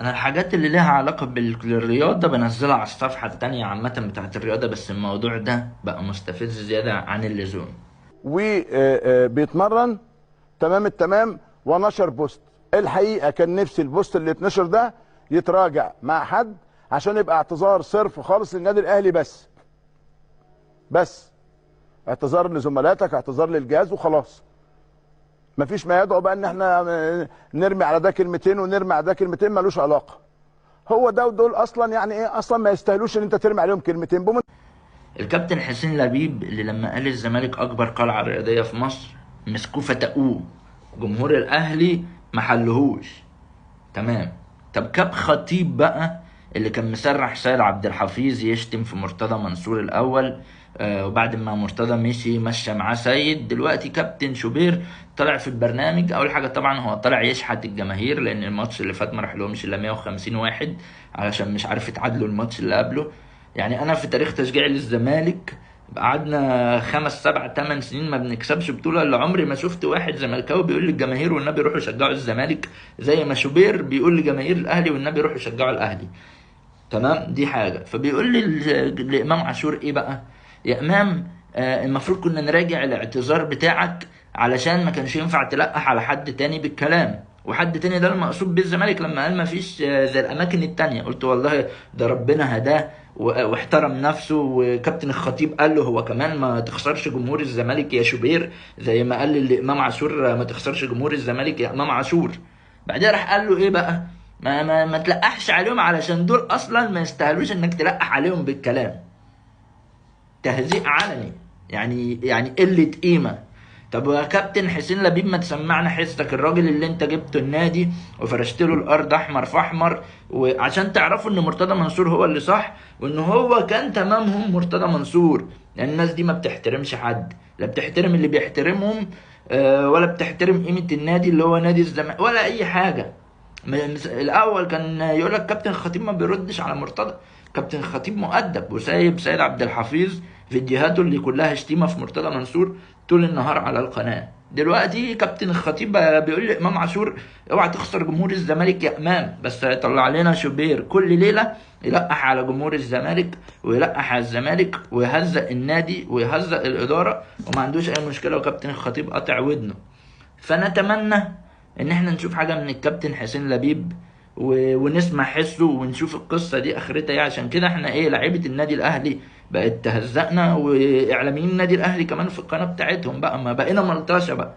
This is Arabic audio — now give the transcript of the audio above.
انا الحاجات اللي ليها علاقة بالرياضة بنزلها على الصفحة التانية عامة بتاعت الرياضة، بس الموضوع ده بقى مستفز زيادة عن اللزوم. وبيتمرن تمام التمام ونشر بوست. الحقيقه كان نفسي البوست اللي اتنشر ده يتراجع مع حد عشان يبقى اعتذار صرف خالص للنادي الاهلي بس اعتذار لزملاتك، اعتذار للجهاز وخلاص. مفيش ما يدعو بقى ان احنا نرمي على ده كلمتين ونرمي على ده كلمتين، ملوش علاقه. هو ده ودول اصلا يعني ايه، اصلا ما يستاهلوش ان انت ترمي عليهم كلمتين الكابتن حسين لبيب اللي لما قال الزمالك اكبر قلعة رياضية في مصر مسكوه فتقوه، جمهور الاهلي ما حلهوش. تمام. طب كاب خطيب بقى اللي كان مسرح سيد عبد الحفيظ يشتم في مرتضى منصور الاول، وبعد ما مرتضى مشى معاه سيد، دلوقتي كابتن شوبير طلع في البرنامج. اول حاجه طبعا هو طلع يشحت الجماهير، لان الماتش اللي فات ما راح لهمش الا 150 واحد علشان مش عارف يتعادلوا الماتش اللي قبله. يعني انا في تاريخ تشجيعي للزمالك قعدنا 5 7 8 سنين ما بنكسبش بطولة، اللي عمري ما شفت واحد زملكاوي بيقول للجماهير والنبي روحوا شجعوا الزمالك زي ما شوبير بيقول لجماهير الاهلي والنبي روحوا شجعوا الاهلي. تمام. دي حاجة. فبيقول لي لامام عاشور ايه بقى؟ يا امام، المفروض كنا نراجع الاعتذار بتاعك علشان ما كانش ينفع تلقح على حد تاني بالكلام، وحد تاني ده المقصود بالزمالك لما قال ما فيش زي الاماكن التانية. قلت والله ده ربنا هداه واحترم نفسه، وكابتن الخطيب قال له هو كمان ما تخسرش جمهور الزمالك يا شوبير، زي ما قال لامام عاشور ما تخسرش جمهور الزمالك يا امام عاشور. بعدين راح قال له ايه بقى؟ ما تلقحش عليهم علشان دول اصلا ما يستاهلوش انك تلقح عليهم بالكلام. تهزيء علني، يعني قلة قيمة. طب يا كابتن حسين لبيب ما تسمعنا حسك، الراجل اللي انت جبته النادي وفرشت له الارض احمر في احمر، وعشان تعرفوا ان مرتضى منصور هو اللي صح، وان هو كان تمامهم مرتضى منصور. لان الناس دي ما بتحترمش حد، لا بتحترم اللي بيحترمهم، ولا بتحترم قيمة النادي اللي هو نادي الزمالك ولا اي حاجة. الاول كان يقول لك كابتن الخطيب ما بيردش على مرتضى. كابتن الخطيب مؤدب وسايب سيد عبد الحفيظ فيديوهاته اللي كلها شتيمه في مرتضى منصور طول النهار على القناه. دلوقتي كابتن الخطيب بيقول لامام عاشور اوعى تخسر جمهور الزمالك يا امام، بس هيطلع لنا شوبير كل ليله يلقح على جمهور الزمالك ويلقح على الزمالك ويهزق النادي ويهزق الاداره، وما عندوش اي مشكله، وكابتن الخطيب قاطع ودنه. فنتمنى ان احنا نشوف حاجه من الكابتن حسين لبيب ونسمع حسه ونشوف القصه دي اخرتها ايه. عشان كده احنا ايه، لعيبه النادي الاهلي بقت تهزقنا، واعلاميين النادي الاهلي كمان في القناه بتاعتهم بقى ما بقينا ملطشه بقى.